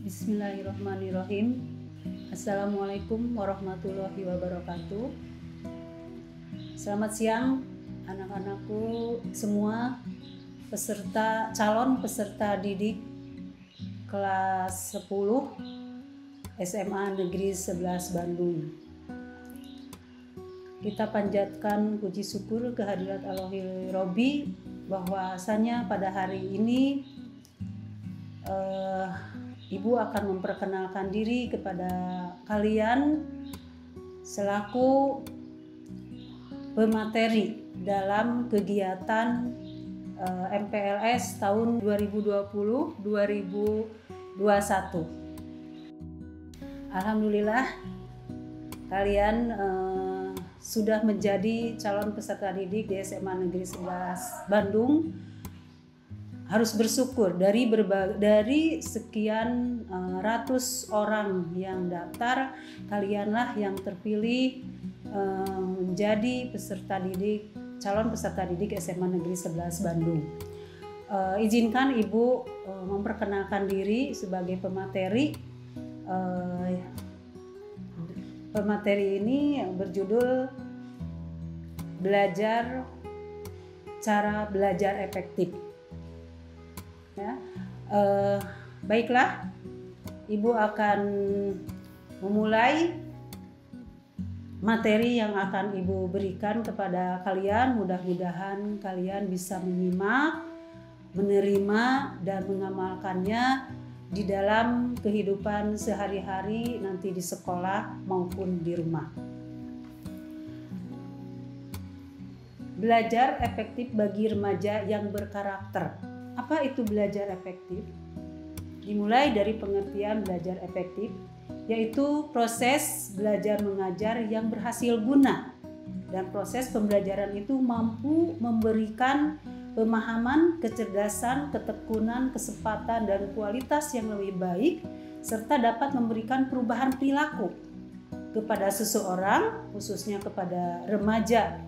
Bismillahirrahmanirrahim. Assalamualaikum warahmatullahi wabarakatuh. Selamat siang anak-anakku semua, calon peserta didik kelas 10 SMA Negeri 11 Bandung. Kita panjatkan puji syukur kehadirat Allahil Robbi bahwasanya pada hari ini Ibu akan memperkenalkan diri kepada kalian selaku pemateri dalam kegiatan MPLS tahun 2020-2021. Alhamdulillah kalian sudah menjadi calon peserta didik di SMA Negeri 11 Bandung. Harus bersyukur dari sekian ratus orang yang daftar, kalianlah yang terpilih menjadi calon peserta didik SMA Negeri 11 Bandung. Izinkan Ibu memperkenalkan diri sebagai pemateri. Pemateri ini berjudul cara belajar efektif. Ya, baiklah, Ibu akan memulai materi yang akan Ibu berikan kepada kalian. Mudah-mudahan kalian bisa menyimak, menerima, dan mengamalkannya di dalam kehidupan sehari-hari nanti di sekolah maupun di rumah. Belajar efektif bagi remaja yang berkarakter. Apa itu belajar efektif? Dimulai dari pengertian belajar efektif, yaitu proses belajar mengajar yang berhasil guna, dan proses pembelajaran itu mampu memberikan pemahaman, kecerdasan, ketekunan, kesempatan, dan kualitas yang lebih baik, serta dapat memberikan perubahan perilaku kepada seseorang, khususnya kepada remaja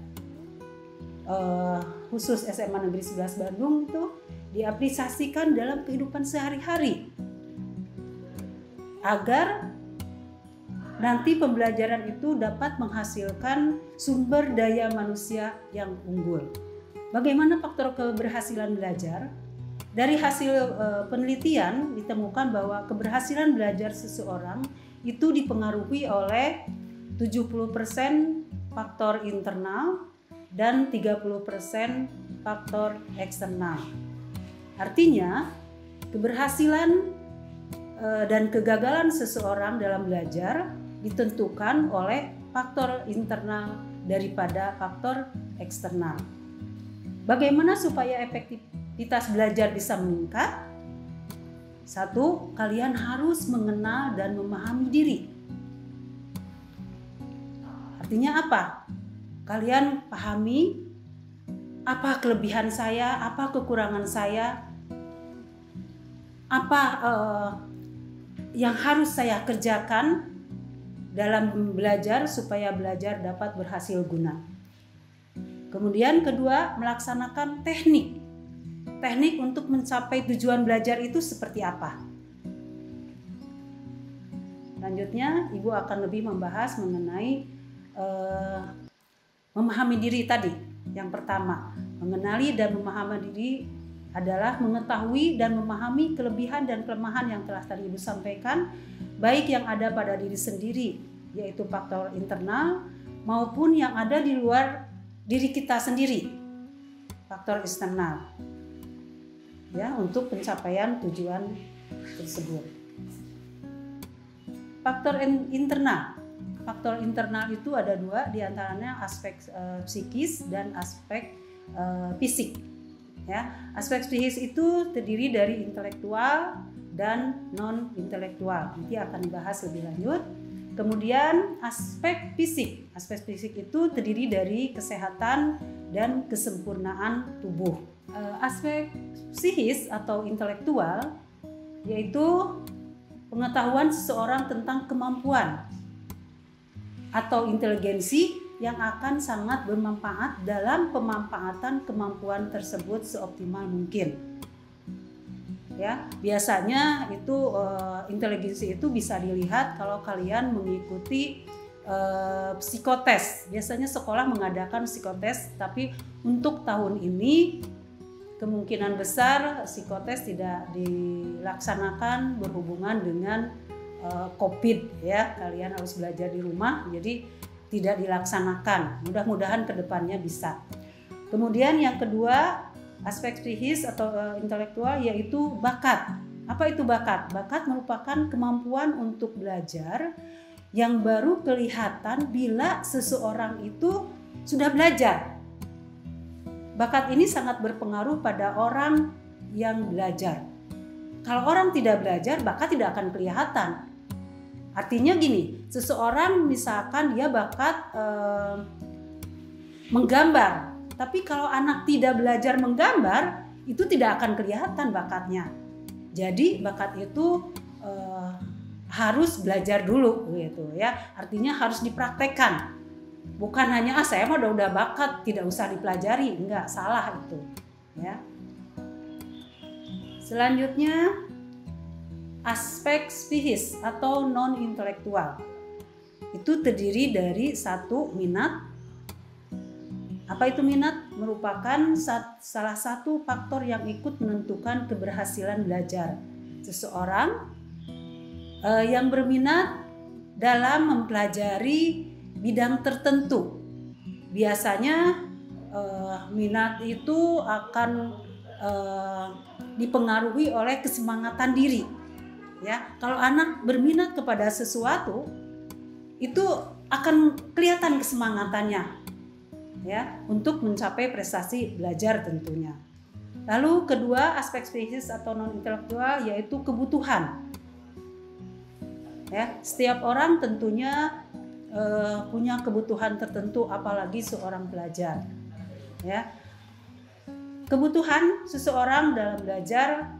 khusus SMA Negeri 11 Bandung itu diaplikasikan dalam kehidupan sehari-hari agar nanti pembelajaran itu dapat menghasilkan sumber daya manusia yang unggul. Bagaimana faktor keberhasilan belajar? Dari hasil penelitian ditemukan bahwa keberhasilan belajar seseorang itu dipengaruhi oleh 70% faktor internal dan 30% faktor eksternal. Artinya, keberhasilan dan kegagalan seseorang dalam belajar ditentukan oleh faktor internal daripada faktor eksternal. Bagaimana supaya efektivitas belajar bisa meningkat? 1. Kalian harus mengenal dan memahami diri. Artinya apa? Kalian pahami apa kelebihan saya, apa kekurangan saya, apa yang harus saya kerjakan dalam belajar supaya belajar dapat berhasil guna. Kemudian kedua, melaksanakan teknik. Teknik untuk mencapai tujuan belajar itu seperti apa? Selanjutnya, Ibu akan lebih membahas mengenai memahami diri tadi. Yang pertama, mengenali dan memahami diri adalah mengetahui dan memahami kelebihan dan kelemahan yang telah tadi Ibu sampaikan, baik yang ada pada diri sendiri, yaitu faktor internal, maupun yang ada di luar diri kita sendiri, faktor eksternal, ya, untuk pencapaian tujuan tersebut. Faktor internal. Faktor internal itu ada dua, diantaranya aspek psikis dan aspek fisik. Ya, aspek psikis itu terdiri dari intelektual dan non intelektual. Nanti akan dibahas lebih lanjut. Kemudian aspek fisik. Aspek fisik itu terdiri dari kesehatan dan kesempurnaan tubuh. Aspek psikis atau intelektual yaitu pengetahuan seseorang tentang kemampuan atau inteligensi yang akan sangat bermanfaat dalam pemanfaatan kemampuan tersebut seoptimal mungkin. Ya, biasanya itu inteligensi itu bisa dilihat kalau kalian mengikuti psikotes. Biasanya sekolah mengadakan psikotes, tapi untuk tahun ini kemungkinan besar psikotes tidak dilaksanakan berhubungan dengan COVID ya. Kalian harus belajar di rumah, jadi tidak dilaksanakan. Mudah-mudahan kedepannya bisa. Kemudian yang kedua, aspek psikis atau intelektual yaitu bakat. Apa itu bakat? Bakat merupakan kemampuan untuk belajar yang baru kelihatan bila seseorang itu sudah belajar. Bakat ini sangat berpengaruh pada orang yang belajar. Kalau orang tidak belajar, bakat tidak akan kelihatan. Artinya gini, seseorang misalkan dia bakat menggambar. Tapi kalau anak tidak belajar menggambar, itu tidak akan kelihatan bakatnya. Jadi bakat itu harus belajar dulu gitu ya. Artinya harus dipraktekkan. Bukan hanya saya mah udah bakat, tidak usah dipelajari. Enggak, salah itu ya. Selanjutnya aspek psikis atau non intelektual. Itu terdiri dari satu, minat. Apa itu minat? Merupakan salah satu faktor yang ikut menentukan keberhasilan belajar seseorang yang berminat dalam mempelajari bidang tertentu. Biasanya minat itu akan dipengaruhi oleh kesemangatan diri. Ya, kalau anak berminat kepada sesuatu, itu akan kelihatan kesemangatannya. Ya, untuk mencapai prestasi belajar tentunya. Lalu kedua, aspek psikis atau non intelektual yaitu kebutuhan. Ya, setiap orang tentunya punya kebutuhan tertentu, apalagi seorang pelajar. Ya, kebutuhan seseorang dalam belajar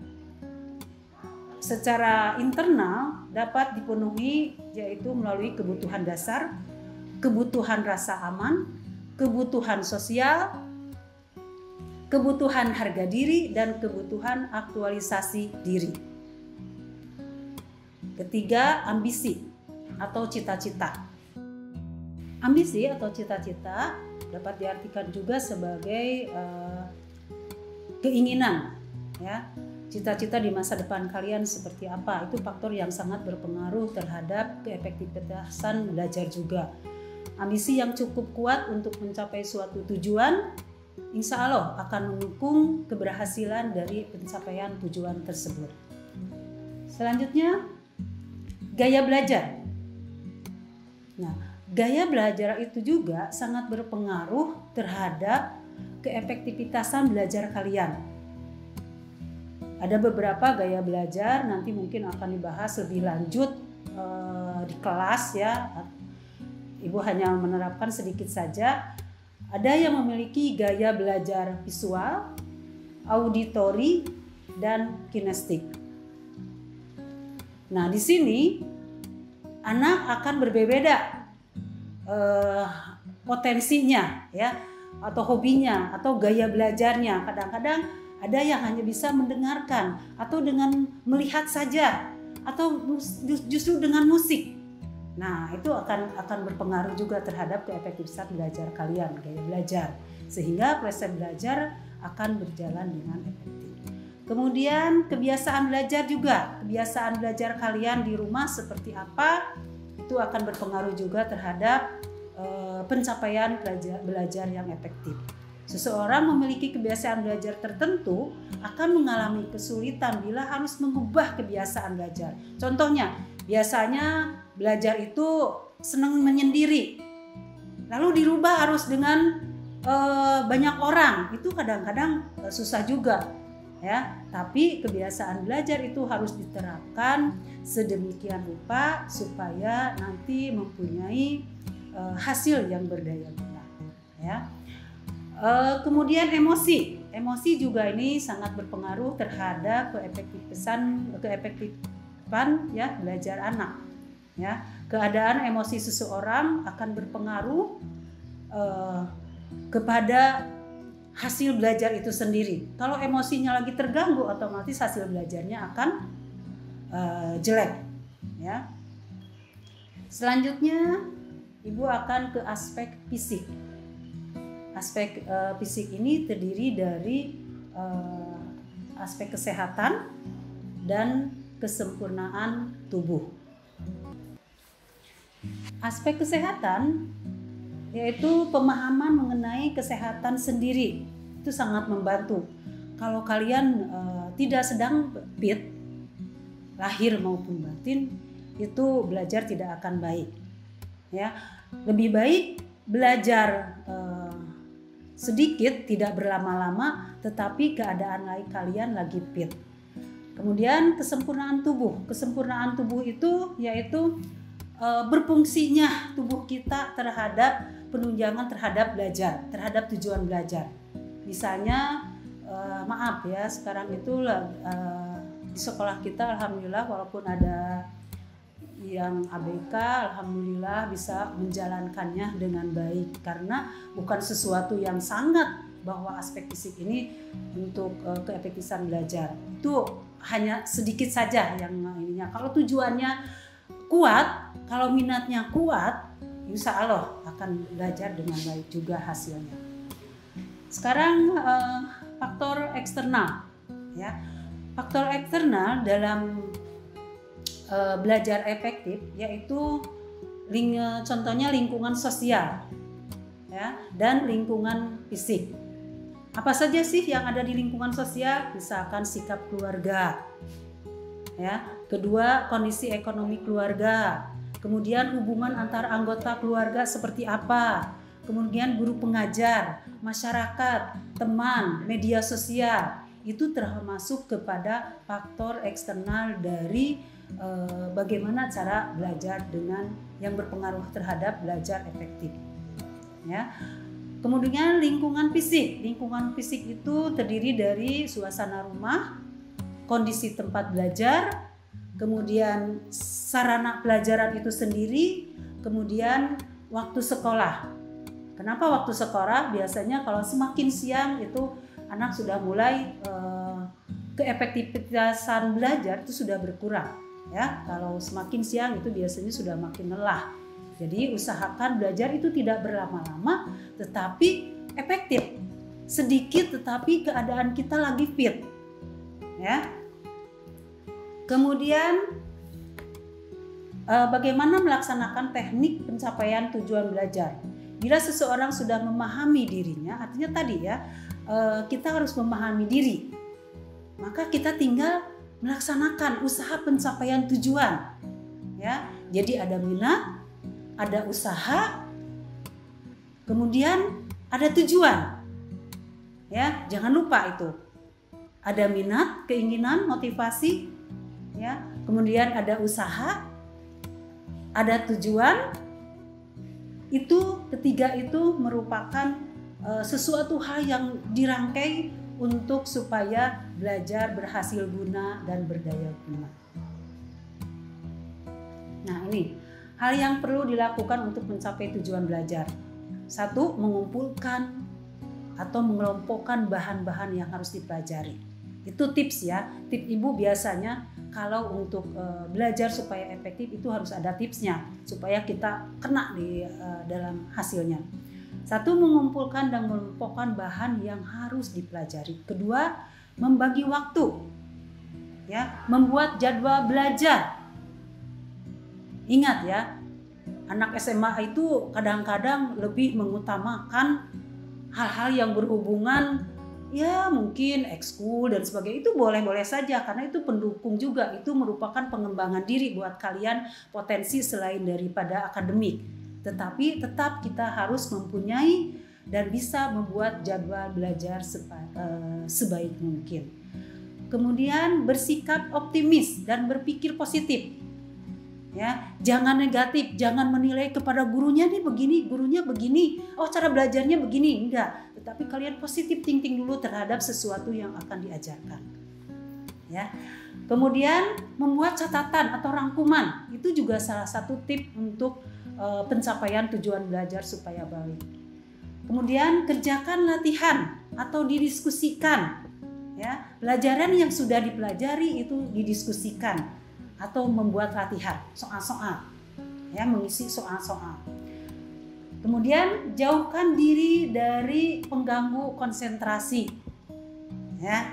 secara internal dapat dipenuhi yaitu melalui kebutuhan dasar, kebutuhan rasa aman, kebutuhan sosial, kebutuhan harga diri, dan kebutuhan aktualisasi diri. Ketiga, ambisi atau cita-cita. Ambisi atau cita-cita dapat diartikan juga sebagai keinginan, ya. Cita-cita di masa depan kalian seperti apa, itu faktor yang sangat berpengaruh terhadap keefektivitasan belajar juga. Ambisi yang cukup kuat untuk mencapai suatu tujuan, insya Allah akan mendukung keberhasilan dari pencapaian tujuan tersebut. Selanjutnya, gaya belajar. Nah, gaya belajar itu juga sangat berpengaruh terhadap keefektivitasan belajar kalian. Ada beberapa gaya belajar, nanti mungkin akan dibahas lebih lanjut di kelas ya. Ibu hanya menerapkan sedikit saja. Ada yang memiliki gaya belajar visual, auditori, dan kinestik. Nah, di sini anak akan berbeda potensinya ya, atau hobinya, atau gaya belajarnya. Kadang-kadang ada yang hanya bisa mendengarkan atau dengan melihat saja, atau justru dengan musik. Nah, itu akan berpengaruh juga terhadap keefektifitasan belajar kalian, gaya belajar, sehingga proses belajar akan berjalan dengan efektif. Kemudian kebiasaan belajar juga, kebiasaan belajar kalian di rumah seperti apa, itu akan berpengaruh juga terhadap pencapaian belajar yang efektif. Seseorang memiliki kebiasaan belajar tertentu akan mengalami kesulitan bila harus mengubah kebiasaan belajar. Contohnya, biasanya belajar itu senang menyendiri, lalu dirubah harus dengan banyak orang, itu kadang-kadang susah juga ya. Tapi kebiasaan belajar itu harus diterapkan sedemikian rupa supaya nanti mempunyai hasil yang berdaya guna ya. Kemudian emosi juga ini sangat berpengaruh terhadap keefektifan ya belajar anak ya. Keadaan emosi seseorang akan berpengaruh kepada hasil belajar itu sendiri. Kalau emosinya lagi terganggu, otomatis hasil belajarnya akan jelek, ya. Selanjutnya Ibu akan ke aspek fisik. Aspek fisik ini terdiri dari aspek kesehatan dan kesempurnaan tubuh. Aspek kesehatan yaitu pemahaman mengenai kesehatan sendiri, itu sangat membantu. Kalau kalian tidak sedang fit, lahir maupun batin, itu belajar tidak akan baik. Ya, lebih baik belajar sedikit, tidak berlama-lama, tetapi keadaan lain kalian lagi fit. Kemudian kesempurnaan tubuh. Kesempurnaan tubuh itu yaitu berfungsinya tubuh kita terhadap penunjangan terhadap belajar, terhadap tujuan belajar. Misalnya maaf ya, sekarang itu di sekolah kita alhamdulillah walaupun ada yang ABK, alhamdulillah bisa menjalankannya dengan baik, karena bukan sesuatu yang sangat bahwa aspek fisik ini untuk keefektifan belajar. Itu hanya sedikit saja yang ininya. Kalau tujuannya kuat, kalau minatnya kuat, insya Allah akan belajar dengan baik juga hasilnya. Sekarang faktor eksternal, ya. Faktor eksternal dalam belajar efektif yaitu contohnya lingkungan sosial, ya, dan lingkungan fisik. Apa saja sih yang ada di lingkungan sosial? Misalkan sikap keluarga, ya. Kedua, kondisi ekonomi keluarga. Kemudian hubungan antar anggota keluarga seperti apa? Kemudian guru pengajar, masyarakat, teman, media sosial. Itu termasuk kepada faktor eksternal dari bagaimana cara belajar dengan yang berpengaruh terhadap belajar efektif, ya. Kemudian lingkungan fisik. Lingkungan fisik itu terdiri dari suasana rumah, kondisi tempat belajar, kemudian sarana pelajaran itu sendiri, kemudian waktu sekolah. Kenapa waktu sekolah? Biasanya kalau semakin siang itu anak sudah mulai keefektifitasan belajar itu sudah berkurang, ya. Kalau semakin siang itu biasanya sudah makin lelah. Jadi usahakan belajar itu tidak berlama-lama tetapi efektif. Sedikit tetapi keadaan kita lagi fit, ya. Kemudian bagaimana melaksanakan teknik pencapaian tujuan belajar. Bila seseorang sudah memahami dirinya, artinya tadi ya, kita harus memahami diri. Maka kita tinggal melaksanakan usaha pencapaian tujuan, ya. Jadi ada minat, ada usaha, kemudian ada tujuan, ya. Jangan lupa itu. Ada minat, keinginan, motivasi, ya. Kemudian ada usaha, ada tujuan. Itu ketiga itu merupakan sesuatu hal yang dirangkai untuk supaya belajar berhasil guna dan berdaya guna. Nah, ini hal yang perlu dilakukan untuk mencapai tujuan belajar. Satu, mengumpulkan atau mengelompokkan bahan-bahan yang harus dipelajari. Itu tips ya. Tips Ibu biasanya kalau untuk belajar supaya efektif itu harus ada tipsnya supaya kita kena di dalam hasilnya. Satu, mengumpulkan dan mengelompokkan bahan yang harus dipelajari. Kedua, membagi waktu, ya, membuat jadwal belajar. Ingat ya, anak SMA itu kadang-kadang lebih mengutamakan hal-hal yang berhubungan, ya mungkin ekskul dan sebagainya. Itu boleh-boleh saja karena itu pendukung juga. Itu merupakan pengembangan diri buat kalian, potensi selain daripada akademik. Tetapi tetap kita harus mempunyai dan bisa membuat jadwal belajar sebaik mungkin. Kemudian bersikap optimis dan berpikir positif. Ya, jangan negatif, jangan menilai kepada gurunya nih begini, gurunya begini, oh cara belajarnya begini, enggak. Tetapi kalian positif thinking dulu terhadap sesuatu yang akan diajarkan. Ya. Kemudian membuat catatan atau rangkuman, itu juga salah satu tip untuk pencapaian tujuan belajar supaya baik. Kemudian kerjakan latihan atau didiskusikan. Ya, pelajaran yang sudah dipelajari itu didiskusikan atau membuat latihan soal-soal, ya, mengisi soal-soal. Kemudian jauhkan diri dari pengganggu konsentrasi. Ya,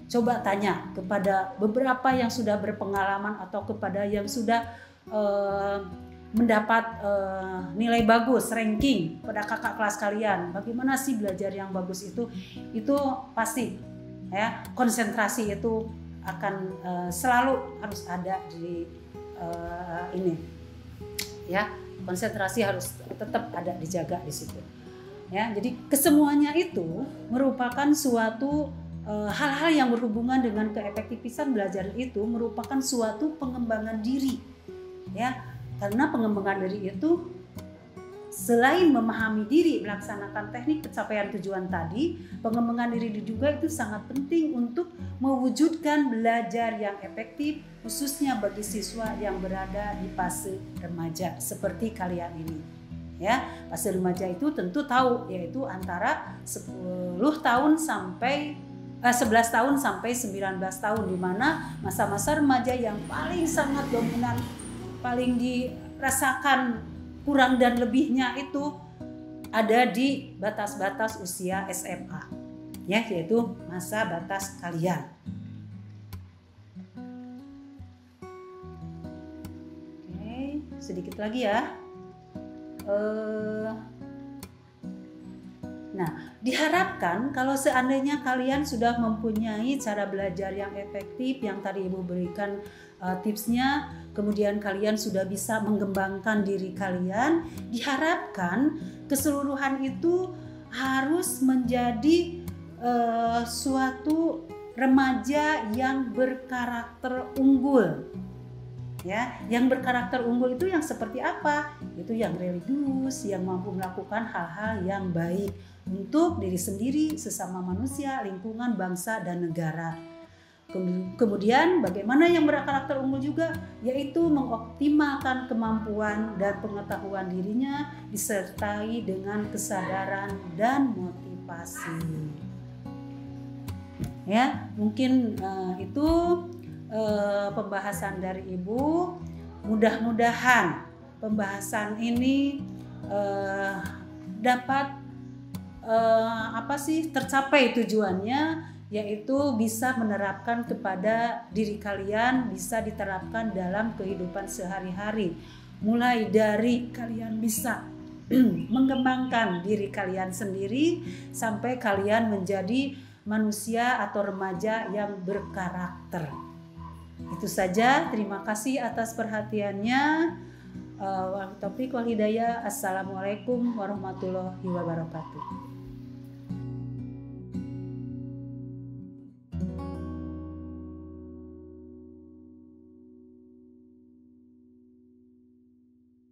coba tanya kepada beberapa yang sudah berpengalaman atau kepada yang sudah mendapat nilai bagus, ranking pada kakak kelas kalian. Bagaimana sih belajar yang bagus itu? Itu pasti, ya, konsentrasi itu akan selalu harus ada di ini, ya, konsentrasi harus tetap ada, dijaga di situ, ya. Jadi kesemuanya itu merupakan suatu hal-hal yang berhubungan dengan keefektifan belajar itu merupakan suatu pengembangan diri, ya, karena pengembangan diri itu selain memahami diri, melaksanakan teknik pencapaian tujuan tadi, pengembangan diri juga itu sangat penting untuk mewujudkan belajar yang efektif, khususnya bagi siswa yang berada di fase remaja seperti kalian ini. Ya, fase remaja itu tentu tahu, yaitu antara 11 tahun sampai 19 tahun, di mana masa-masa remaja yang paling sangat dominan, paling dirasakan kurang dan lebihnya itu ada di batas-batas usia SMA, ya, yaitu masa batas kalian. Oke, sedikit lagi ya. Nah, diharapkan kalau seandainya kalian sudah mempunyai cara belajar yang efektif yang tadi Ibu berikan tipsnya, kemudian kalian sudah bisa mengembangkan diri kalian, diharapkan keseluruhan itu harus menjadi suatu remaja yang berkarakter unggul. Ya, yang berkarakter unggul itu yang seperti apa? Itu yang religius, yang mampu melakukan hal-hal yang baik untuk diri sendiri, sesama manusia, lingkungan, bangsa, dan negara. Kemudian bagaimana yang berkarakter unggul juga, yaitu mengoptimalkan kemampuan dan pengetahuan dirinya disertai dengan kesadaran dan motivasi. Ya, mungkin itu pembahasan dari Ibu. Mudah-mudahan pembahasan ini dapat tercapai tujuannya, yaitu bisa menerapkan kepada diri kalian, bisa diterapkan dalam kehidupan sehari-hari. Mulai dari kalian bisa mengembangkan diri kalian sendiri sampai kalian menjadi manusia atau remaja yang berkarakter. Itu saja, terima kasih atas perhatiannya. Taufiq wal hidayah. Assalamualaikum warahmatullahi wabarakatuh.